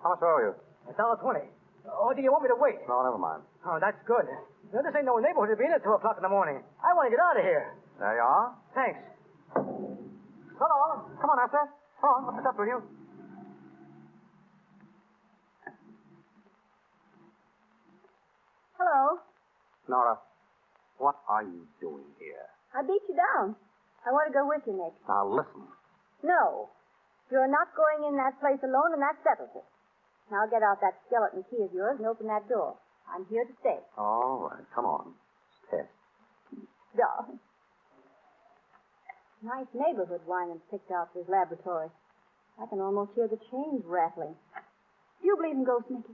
How much owe you? $1.20. Or do you want me to wait? No, never mind. Oh, that's good. You know, this ain't no neighborhood to be in at 2 o'clock in the morning. I want to get out of here. There you are. Thanks. So long. Come on, Asper. Come on, what's up with you? Hello. Nora, what are you doing here? I beat you down. I want to go with you, Nick. Now, listen. No. You're not going in that place alone, and that settles it. Now get out that skeleton key of yours and open that door. I'm here to stay. All right, come on. Test. Darling. Nice neighborhood Winans picked out for his laboratory. I can almost hear the chains rattling. Do you believe in ghosts, Nicky?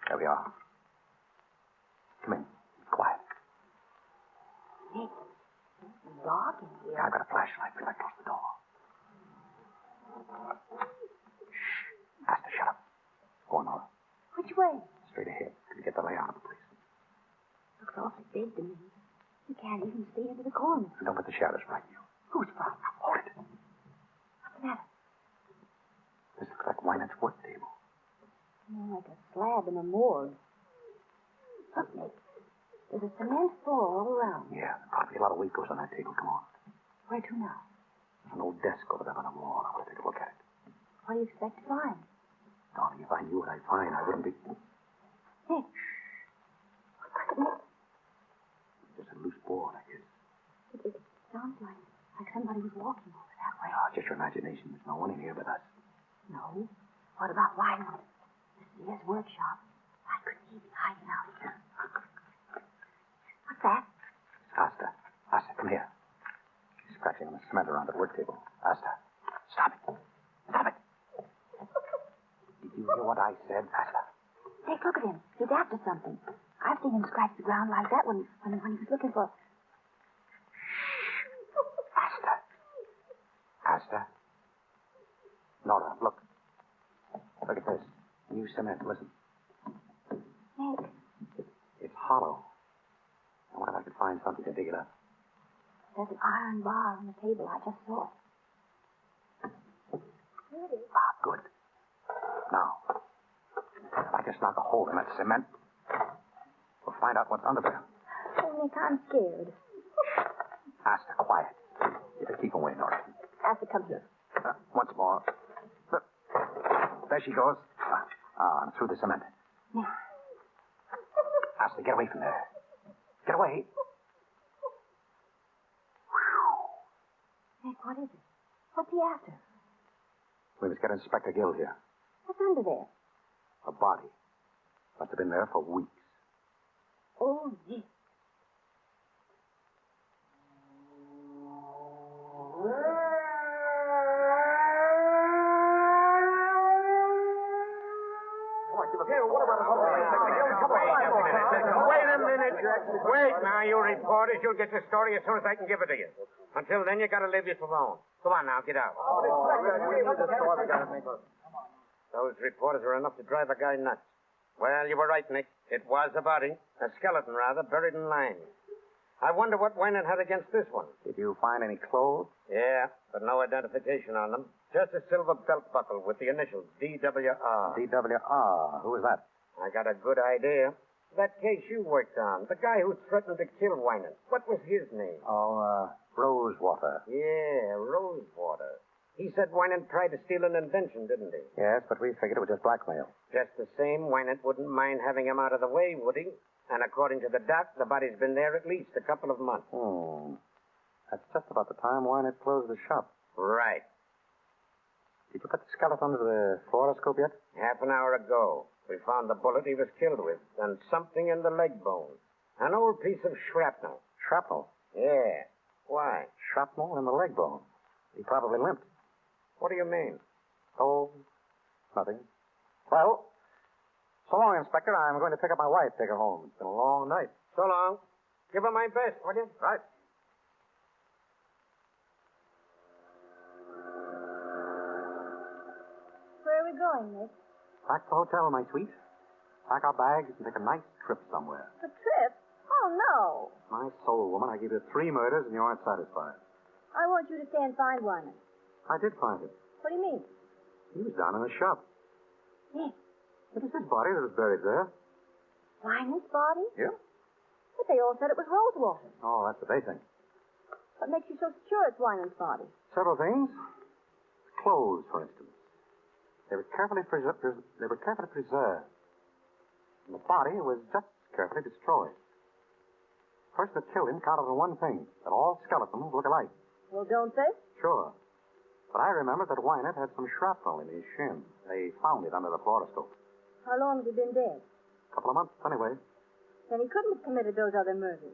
There we are. Come in. Quiet. Nick, it's dark in here. I've got a flashlight. We'd like to close the door. Shh. Master, shut up. Go on, Nora. Which way? Straight ahead. Till you get the layout of the place. Looks awfully big to me. You can't even see into the corners. And don't let the shadows frighten you. Who's from? Hold it. What's the matter? This looks like Winant's work table. More like a slab in a morgue. Look, Nick. There's a cement floor all around. Yeah, probably a lot of weight goes on that table. Come on. Where to now? There's an old desk over there on the wall. I want to take a look at it. What do you expect to find? Darling, if I knew what I'd find, I wouldn't be... Nick. Look at Nick. There's a loose board, I guess. It sounds like somebody was walking over that way. Oh, just your imagination. There's no one in here but us. No. What about Wyman? This is his workshop. Why couldn't he be hiding out here? What's that? Asta. Asta, come here. She's scratching on the cement around the work table. Asta, stop it. Stop it. Did you hear what I said, Asta? Nick, look at him. He's after something. I've seen him scratch the ground like that when he was looking for... Asta? Nora, look. Look at this. New cement. Listen. Nick. It's hollow. I wonder if I could find something to dig it up. There's an iron bar on the table. I just saw it. Here it is. Ah, good. Now, if I just knock a hole in that cement, we'll find out what's under there. Oh, Nick, I'm scared. Asta, quiet. You can keep away, Nora. Asta, come here. Once more. Look. There she goes. I'm through the cement. Now. Asta, get away from there. Get away. Nick, what is it? What's he after? We must get Inspector Gill here. What's under there? A body. Must have been there for weeks. Oh, Nick. Wait a minute. Wait now, you reporters. You'll get the story as soon as I can give it to you. Until then, you gotta leave this alone. Come on now, get out. Those reporters are enough to drive a guy nuts. Well, you were right, Nick. It was a body. A skeleton, rather, buried in lime. I wonder what Wynant had against this one. Did you find any clothes? Yeah, but no identification on them. Just a silver belt buckle with the initials DWR. DWR. Who was that? I got a good idea. That case you worked on, the guy who threatened to kill Wynant. What was his name? Oh, Rosewater. Yeah, Rosewater. He said Wynant tried to steal an invention, didn't he? Yes, but we figured it was just blackmail. Just the same, Wynant wouldn't mind having him out of the way, would he? And according to the doc, the body's been there at least a couple of months. That's just about the time Wynant closed the shop. Right. Did you put the skeleton under the fluoroscope yet? Half an hour ago, we found the bullet he was killed with, and something in the leg bone. An old piece of shrapnel. Shrapnel? Yeah. Why? Shrapnel in the leg bone. He probably limped. What do you mean? Oh, nothing. Well, so long, Inspector. I'm going to pick up my wife, take her home. It's been a long night. So long. Give her my best, will you? Right. Where are we going, Nick? Back to the hotel, my sweet. Pack our bags and take a nice trip somewhere. A trip? Oh, no. My soul, woman, I gave you 3 murders and you aren't satisfied. I want you to stay and find one. I did find him. What do you mean? He was down in the shop. Nick. It was his body that was buried there. Wynant's body? Yeah. But they all said it was Rosewater. Oh, that's what they think. What makes you so sure it's Wynant's body? Several things. Clothes, for instance. They were carefully preserved. And the body was just carefully destroyed. The person that killed him counted on one thing, that all skeletons look alike. Well, don't they? Sure. But I remember that Wynant had some shrapnel in his shin. They found it under the fluoroscope. How long has he been dead? A couple of months, anyway. Then he couldn't have committed those other murders.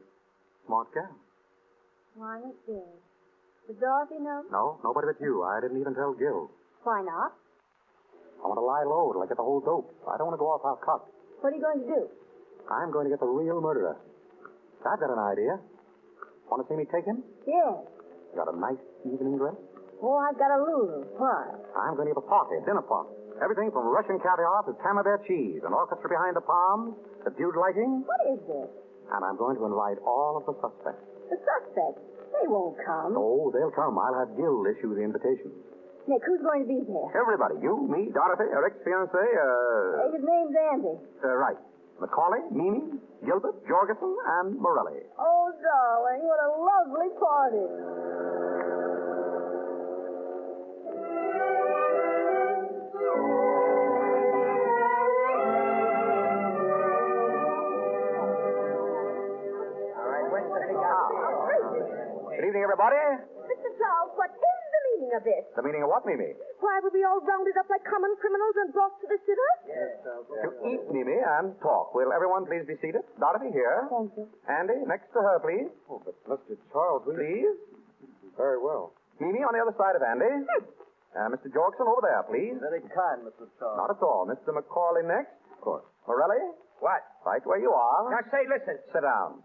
Smart gal. Wynant dead. Does Dorothy know? No, nobody but you. I didn't even tell Gil. Why not? I want to lie low till I get the whole dope. I don't want to go off half-cocked. What are you going to do? I'm going to get the real murderer. I've got an idea. Want to see me take him? Yes. You got a nice evening dress? Oh, I've got a Lulu. Why? I'm going to give a party, a dinner party. Everything from Russian caviar to camembert cheese, an orchestra behind the palms, subdued lighting. What is this? And I'm going to invite all of the suspects. The suspects? They won't come. Oh, they'll come. I'll have Gil issue the invitations. Nick, who's going to be there? Everybody. You, me, Dorothy, Eric's fiancé, His name's Andy. Right. Macaulay, Mimi, Gilbert, Jorgensen, and Morelli. Oh, darling, what a lovely party. All right, when's the big hour? Good evening, everybody. Mr. Charles, what is the meaning of this? The meaning of what, Mimi? Why were we all rounded up like common criminals and brought to the sitter? To eat, Mimi, and talk. Will everyone please be seated? Dorothy here. Thank you. Andy, next to her, please. Oh, but Mr. Charles, Please. Very well. Mimi on the other side of Andy. Mr. Jorgensen over there, please. Very kind, Mr. Charles. Not at all. Mr. Macaulay next. Of course. Morelli? What? Right where you are. Now, say, listen. Sit down.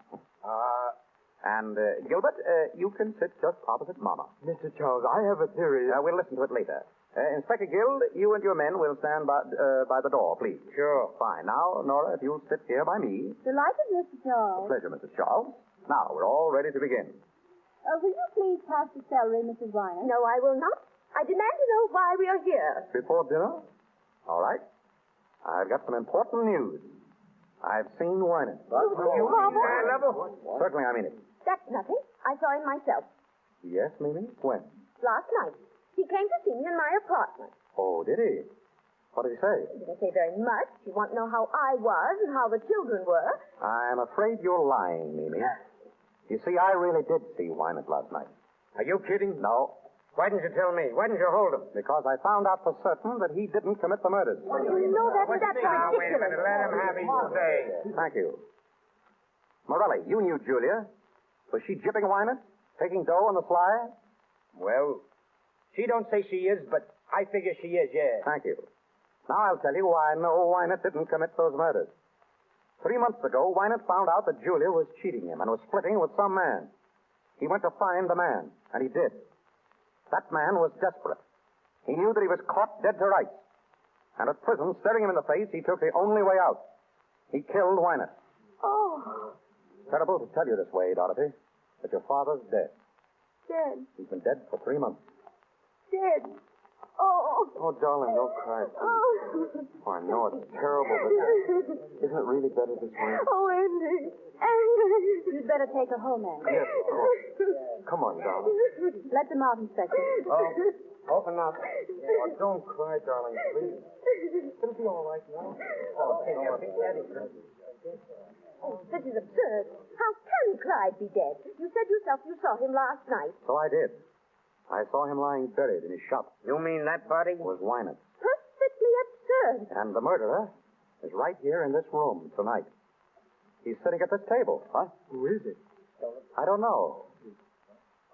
And, Gilbert, you can sit just opposite Mama. Mr. Charles, I have a theory. We'll listen to it later. Inspector Guild, you and your men will stand by the door, please. Sure. Fine. Now, Nora, if you'll sit here by me. Delighted, Mr. Charles. Pleasure, Mrs. Charles. Now, we're all ready to begin. Will you please pass the celery, Mrs. Weiner? No, I will not. I demand to know why we are here. Before dinner? All right. I've got some important news. I've seen Wynant. You Level? Certainly, I mean it. That's nothing. I saw him myself Yes, Mimi? When? last night. He came to see me in my apartment. Oh, did he? What did he say? He didn't say very much. He wanted to know how I was and how the children were. I'm afraid you're lying, Mimi. You see, I really did see Wynant last night. Are you kidding? No, Why didn't you tell me? Why didn't you hold him? because I found out for certain that he didn't commit the murders. You know that's Now, wait a minute. Let him have his say. Thank you. Morelli, you knew Julia. Was she jipping Wynant? Taking dough on the sly? Well, she don't say she is, but I figure she is, yeah. Thank you. Now I'll tell you why I know Wynant didn't commit those murders. 3 months ago, Wynant found out that Julia was cheating him and was splitting with some man. He went to find the man, and he did. That man was desperate. He knew that he was caught dead to rights. And at prison, staring him in the face, he took the only way out. He killed Wynant. Oh, Terrible to tell you this way, Dorothy, but your father's dead. dead, He's been dead for 3 months. dead. Oh. Oh, darling, don't cry. Oh. I know it's terrible, but isn't it really better this way? Oh, Andy. Andy. You'd better take her home, Anne. Yes, oh. Come on, darling. Let them out, Inspector. Oh, open up. Oh, don't cry, darling, please. It'll be all right now. Oh, Oh, this is absurd. How can Clyde be dead? You said yourself you saw him last night. So I did. I saw him lying buried in his shop. You mean that body? Was Wynant. Perfectly absurd. And the murderer is right here in this room tonight. He's sitting at this table. What? Who is it? I don't know.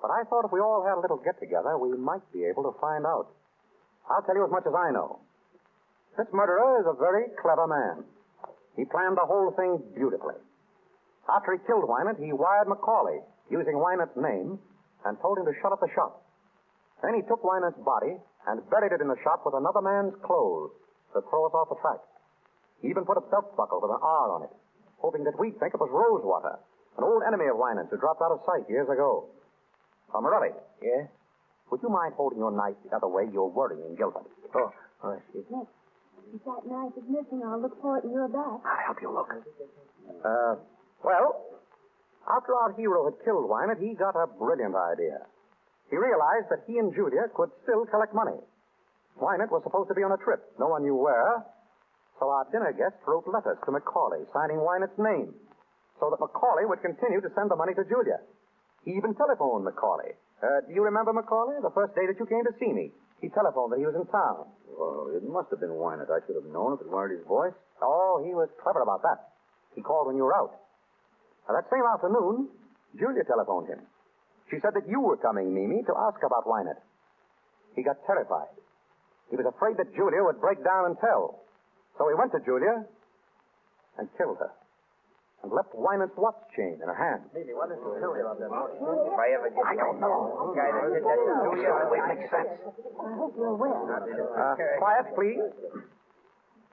But I thought if we all had a little get-together, we might be able to find out. I'll tell you as much as I know. This murderer is a very clever man. He planned the whole thing beautifully. After he killed Wynant, he wired Macaulay, using Wynant's name, and told him to shut up the shop. Then he took Wynant's body and buried it in the shop with another man's clothes to throw us off the track. He even put a belt buckle with an R on it, hoping that we'd think it was Rosewater, an old enemy of Wynant's who dropped out of sight years ago. Morelli. Yeah? Would you mind holding your knife the other way? You're worrying Gilbert. Oh, excuse me. Nick, if that knife is missing, I'll look for it in your bag. I'll help you look. Well, after our hero had killed Wynant, he got a brilliant idea. He realized that he and Julia could still collect money. Wynant was supposed to be on a trip. No one knew where. So our dinner guests wrote letters to Macaulay, signing Wynant's name, so that Macaulay would continue to send the money to Julia. He even telephoned Macaulay. Do you remember Macaulay? The first day that you came to see me. He telephoned that he was in town. Well, it must have been Wynant. I should have known if it weren't his voice. Oh, he was clever about that. He called when you were out. Now, that same afternoon, Julia telephoned him. She said that you were coming, Mimi, to ask about Wynant. He got terrified. He was afraid that Julia would break down and tell. So he went to Julia and killed her. And left Wynant's watch chain in her hand. Maybe, what is the story about that? If I ever get... I don't know. Guy that did that to Julia, it makes sense. I hope you're well. Quiet, please.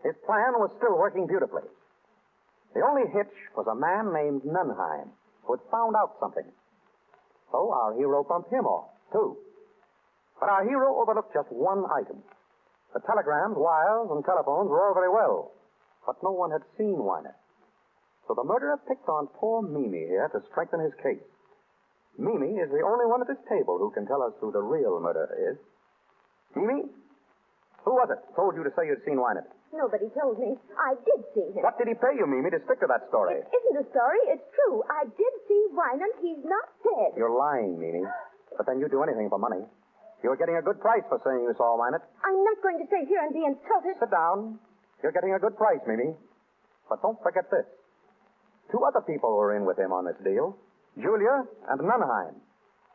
His plan was still working beautifully. The only hitch was a man named Nunheim who had found out something. So our hero bumped him off, too. But our hero overlooked just one item. The telegrams, wires, and telephones were all very well, but no one had seen Wynant. So the murderer picked on poor Mimi here to strengthen his case. Mimi is the only one at this table who can tell us who the real murderer is. Mimi? Who was it told you to say you'd seen Wynant? Nobody told me. I did see him. What did he pay you, Mimi, to stick to that story? It isn't a story. It's true. I did see Wynant. He's not dead. You're lying, Mimi. But then you'd do anything for money. You're getting a good price for saying you saw Wynant. I'm not going to stay here and be insulted. Sit down. You're getting a good price, Mimi. But don't forget this. 2 other people were in with him on this deal. Julia and Nunheim.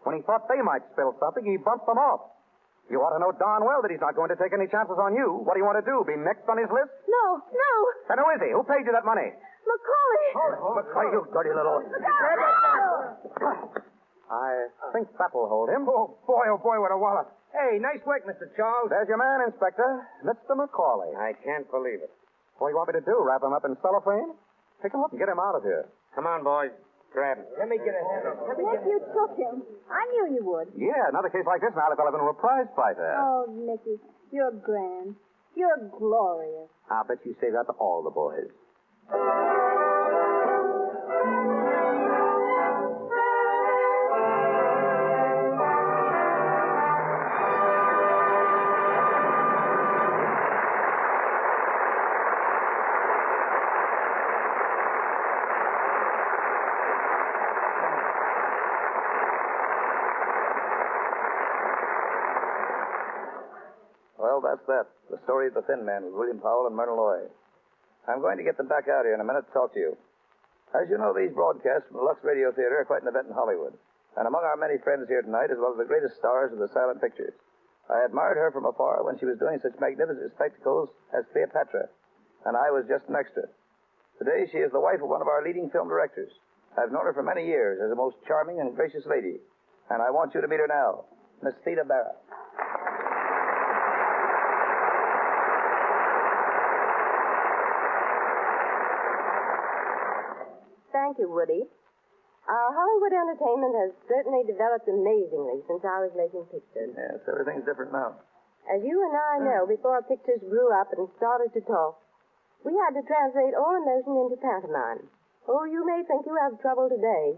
When he thought they might spill something, he bumped them off. You ought to know darn well that he's not going to take any chances on you. What do you want to do, be next on his list? No. Then who is he? Who paid you that money? Macaulay. Macaulay, you dirty little... I think that will hold him. Oh, boy, what a wallet. Hey, nice work, Mr. Charles. There's your man, Inspector. Mr. McCauley. I can't believe it. What do you want me to do? Wrap him up in cellophane? Pick him up and get him out of here. Come on, boys. Grab him. Let me get a hand. Yes, you took him. I knew you would. Yeah, another case like this, and I'll develop into a prize fighter. Oh, Nicky, you're grand. You're glorious. I bet you say that to all the boys. Well, that's that. The story of the Thin Man with William Powell and Myrna Loy. I'm going to get them back out here in a minute to talk to you. As you know, these broadcasts from the Lux Radio Theater are quite an event in Hollywood. And among our many friends here tonight is one of the greatest stars of the silent pictures. I admired her from afar when she was doing such magnificent spectacles as Cleopatra, and I was just an extra. Today, she is the wife of one of our leading film directors. I've known her for many years as a most charming and gracious lady, and I want you to meet her now, Miss Theda Bara. Thank you, Woody. Our Hollywood entertainment has certainly developed amazingly since I was making pictures. Yes, everything's different now. As you and I know, before pictures grew up and started to talk, we had to translate all emotion into pantomime. Oh, you may think you have trouble today,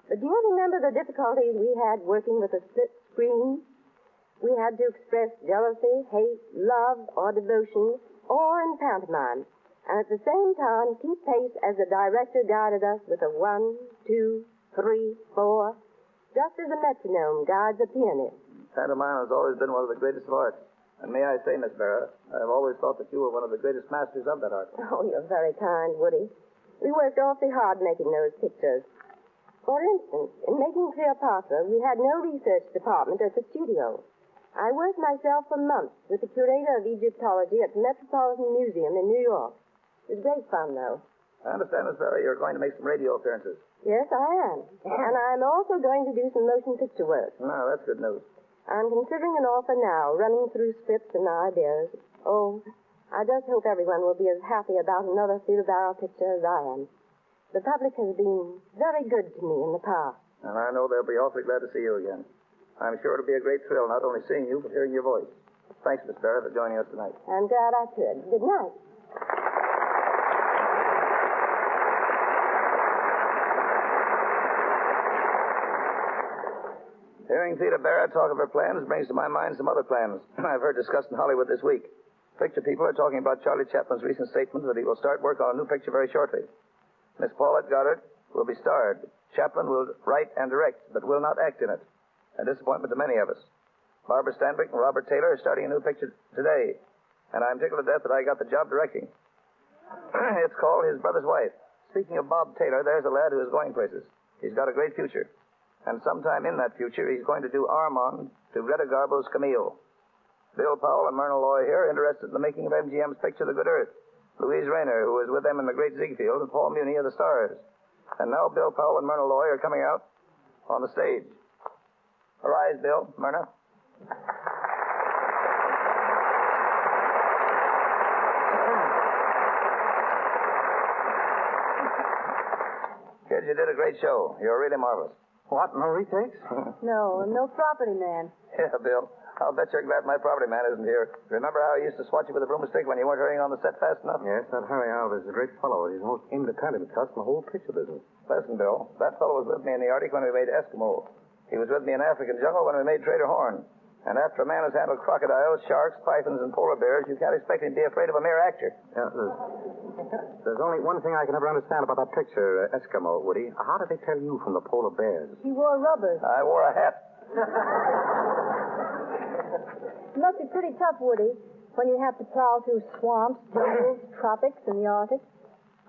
but do you remember the difficulties we had working with a split screen? We had to express jealousy, hate, love, or devotion, all in pantomime, and at the same time keep pace as the director guided us with a 1, 2, 3, 4, just as a metronome guides a pianist. Pantomime has always been one of the greatest of arts. And may I say, Miss Bara, I have always thought that you were one of the greatest masters of that art. Oh, you're very kind, Woody. We worked awfully hard making those pictures. For instance, in making Cleopatra, we had no research department at the studio. I worked myself for months with the curator of Egyptology at the Metropolitan Museum in New York. It was great fun, though. I understand, Miss Bara, you're going to make some radio appearances. Yes, I am. And I'm also going to do some motion picture work. No, that's good news. I'm considering an offer now, running through scripts and ideas. Oh, I just hope everyone will be as happy about another Theda Bara picture as I am. The public has been very good to me in the past. And I know they'll be awfully glad to see you again. I'm sure it'll be a great thrill not only seeing you, but hearing your voice. Thanks, Miss Bara, for joining us tonight. I'm glad I could. Good night. Hearing Theda Bara talk of her plans brings to my mind some other plans I've heard discussed in Hollywood this week. Picture people are talking about Charlie Chaplin's recent statement that he will start work on a new picture very shortly. Miss Paulette Goddard will be starred. Chaplin will write and direct, but will not act in it. A disappointment to many of us. Barbara Stanwyck and Robert Taylor are starting a new picture today, and I'm tickled to death that I got the job directing. It's called His Brother's Wife. Speaking of Bob Taylor, there's a lad who is going places. He's got a great future. And sometime in that future, he's going to do Armand to Greta Garbo's Camille. Bill Powell and Myrna Loy here are interested in the making of MGM's picture, The Good Earth. Louise Rayner, who was with them in The Great Ziegfeld, and Paul Muni are the stars. And now Bill Powell and Myrna Loy are coming out on the stage. Arise, Bill. Myrna. Kids, you did a great show. You're really marvelous. What, no retakes? No property man. Yeah, Bill. I'll bet you're glad my property man isn't here. Remember how he used to swat you with a broomstick when you weren't hurrying on the set fast enough? Yes, that Harry Alvarez is a great fellow. He's the most independent cuss in the whole picture business. Listen, Bill, that fellow was with me in the Arctic when we made Eskimo. He was with me in African jungle when we made Trader Horn. And after a man has handled crocodiles, sharks, pythons, and polar bears, you can't expect him to be afraid of a mere actor. Yeah, there's only one thing I can never understand about that picture, Eskimo, Woody. How did they tell you from the polar bears? He wore rubbers. I wore a hat. It must be pretty tough, Woody, when you have to plow through swamps, jungles, tropics, and the Arctic.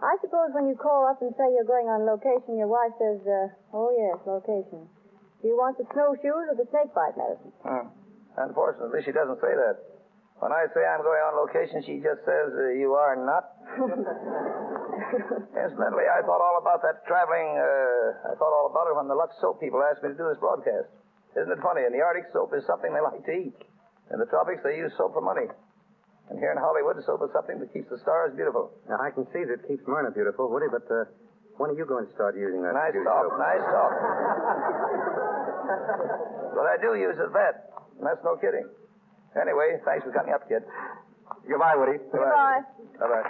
I suppose when you call up and say you're going on location, your wife says, oh, yes, location. Do you want the snowshoes or the snakebite medicine? Unfortunately, she doesn't say that. When I say I'm going on location, she just says, you are not. Incidentally, I thought all about that traveling, I thought all about it when the Lux Soap people asked me to do this broadcast. Isn't it funny? In the Arctic, soap is something they like to eat. In the tropics, they use soap for money. And here in Hollywood, soap is something that keeps the stars beautiful. Now, I can see that it keeps Myrna beautiful, Woody, but when are you going to start using that? Nice beauty talk, soap? nice talk. But I do use it, that. And that's no kidding. Anyway, thanks for coming up, kid. Goodbye, Woody. Goodbye. Bye-bye.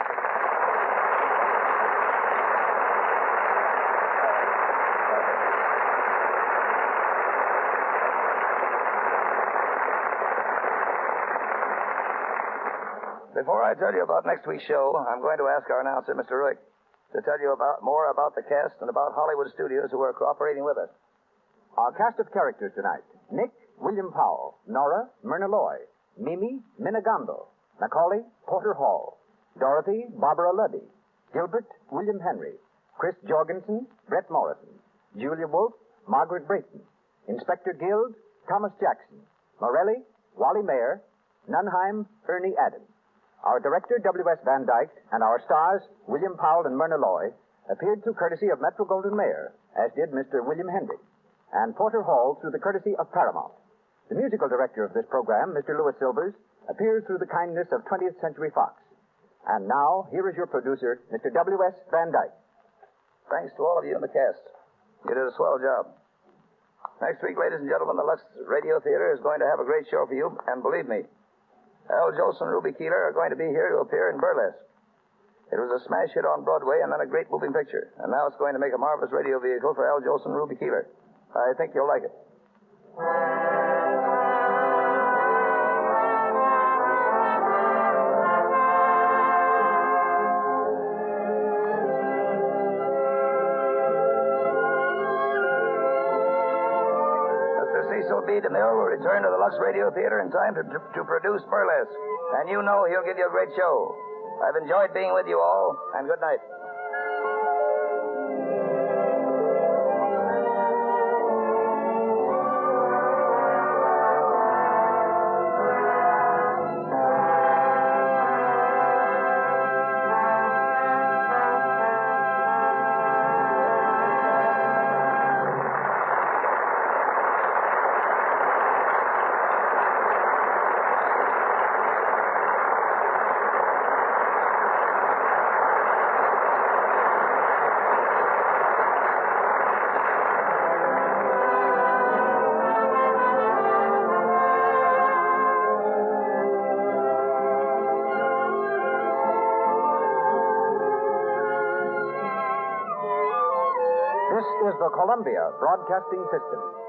Before I tell you about next week's show, I'm going to ask our announcer, Mr. Ruick, to tell you more about the cast and about Hollywood studios who are cooperating with us. Our cast of characters tonight: Nick, William Powell; Nora, Myrna Loy; Mimi, Minna Gombell; Macaulay, Porter Hall; Dorothy, Barbara Luddy; Gilbert, William Henry; Chris Jorgensen, Bret Morrison; Julia Wolfe, Margaret Brayton; Inspector Guild, Thomas Jackson; Morelli, Wally Maher; Nunheim, Ernie Adams. Our director, W.S. Van Dyke, and our stars, William Powell and Myrna Loy, appeared through courtesy of Metro-Goldwyn-Mayer, as did Mr. William Henry, and Porter Hall through the courtesy of Paramount. The musical director of this program, Mr. Louis Silvers, appears through the kindness of 20th Century Fox. And now, here is your producer, Mr. W.S. Van Dyke. Thanks to all of you in the cast. You did a swell job. Next week, ladies and gentlemen, the Lux Radio Theater is going to have a great show for you, and believe me, Al Jolson and Ruby Keeler are going to be here to appear in Burlesque. It was a smash hit on Broadway and then a great moving picture, and now it's going to make a marvelous radio vehicle for Al Jolson and Ruby Keeler. I think you'll like it. Cecil B. DeMille will return to the Lux Radio Theater in time to produce Burlesque. And you know he'll give you a great show. I've enjoyed being with you all, and good night. This is the Columbia Broadcasting System.